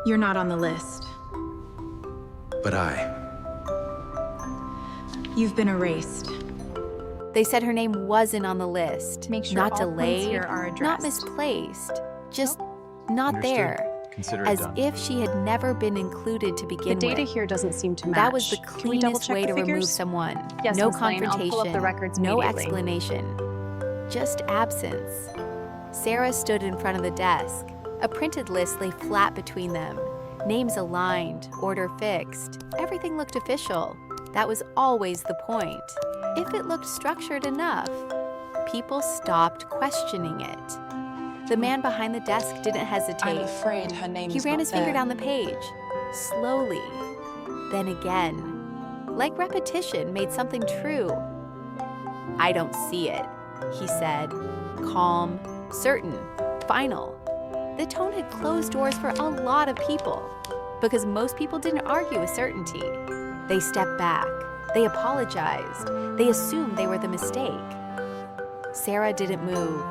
You're not on the list. But You've been erased. They said her name wasn't on the list. Make sure not all points delayed, here are not addressed. misplaced, just not Understood. there. Consider it As done. if she had never been included to The begin data with. here doesn't seem to match. That was the Can we double cleanest check way the to remove figures? someone. Yes, No Miss Lane, I'll confrontation, pull up the records no immediately. explanation, just absence. Sarah stood in front of the desk. A printed list lay flat between them. Names aligned, order fixed. Everything looked official. That was always the point. If it looked structured enough, people stopped questioning it. The man behind the desk didn't hesitate. I'm afraid her name He is ran not his finger there. down the page, slowly, then again. Like repetition made something true. I don't see it, he said, calm, certain, final. The tone had closed doors for a lot of people, because most people didn't argue with certainty. They stepped back, they apologized, they assumed they were the mistake. Sarah didn't move.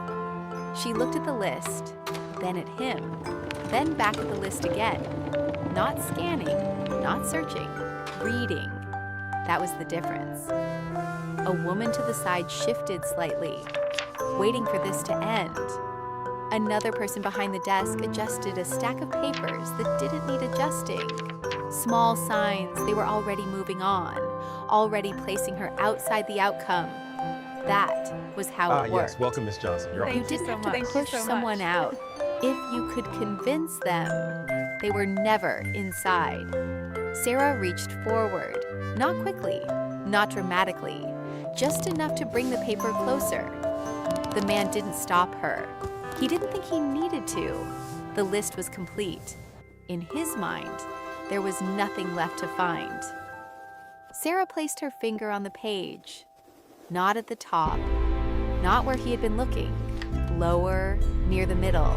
She looked at the list, then at him, then back at the list again. Not scanning, not searching, reading. That was the difference. A woman to the side shifted slightly, waiting for this to end. Another person behind the desk adjusted a stack of papers that didn't need adjusting. Small signs they were already moving on, already placing her outside the outcome. That was how it worked. Yes, welcome, Miss Johnson. You're You on. didn't have to push someone out. If you could convince them, they were never inside. Sarah reached forward, not quickly, not dramatically, just enough to bring the paper closer. The man didn't stop her. He didn't think he needed to. The list was complete. In his mind, there was nothing left to find. Sarah placed her finger on the page. Not at the top, not where he had been looking, lower, near the middle.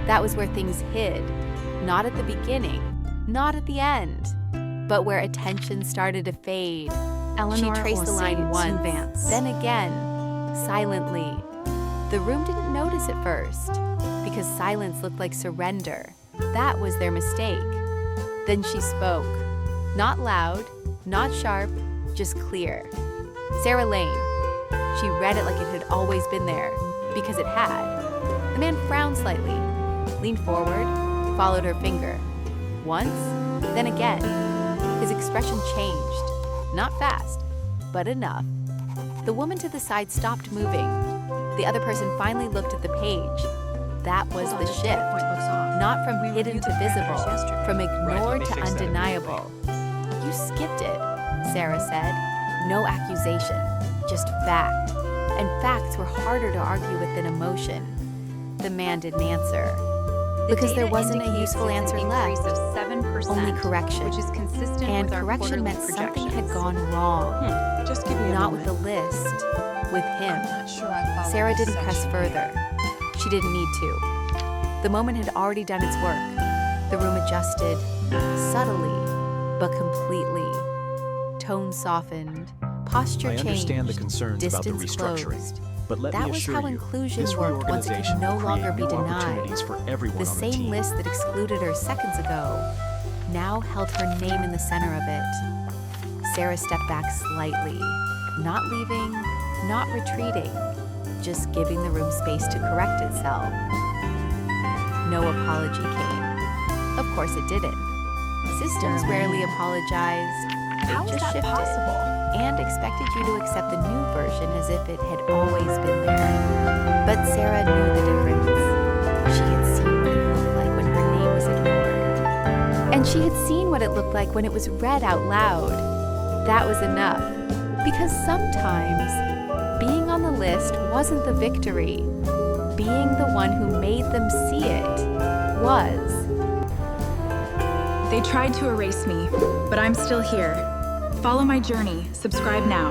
That was where things hid, not at the beginning, not at the end, but where attention started to fade. Eleanor She traced the line once, Vance. then again, silently. The room didn't notice at first, because silence looked like surrender. That was their mistake. Then she spoke. Not loud, not sharp, just clear. Sarah Lane. She read it like it had always been there, because it had. The man frowned slightly, leaned forward, followed her finger. Once, then again. His expression changed. Not fast, but enough. The woman to the side stopped moving. The other person finally looked at the page. That was the shift. Not from hidden to visible, from ignored to undeniable. You skipped it, Sarah said. No accusation, just fact. And facts were harder to argue with than emotion. The man didn't answer. Because there wasn't a useful answer left. Of 7%, Only correction. which is consistent And with our correction quarterly meant something had projections. gone wrong. Just give me a Not with moment. the list, with him. I'm not sure I follow Sarah this didn't press section. further. She didn't need to. The moment had already done its work. The room adjusted, subtly, but completely. Tone softened, posture I changed, understand the concerns about the distance restructuring, closed. but let That me was assure how you, inclusion this worked once it could reorganization no will longer create be new denied. opportunities for everyone The on the same team. list that excluded her seconds ago now held her name in the center of it. Sarah stepped back slightly, not leaving, not retreating, just giving the room space to correct itself. No apology came. Of course it didn't. Systems rarely apologized. How They is just that shifted possible? and expected you to accept the new version as if it had always been there. But Sarah knew the difference. She had seen what it looked like when her name was ignored. And she had seen what it looked like when it was read out loud. That was enough. Because sometimes, being on the list wasn't the victory. Being the one who made them see it was. They tried to erase me, but I'm still here. Follow my journey. Subscribe now.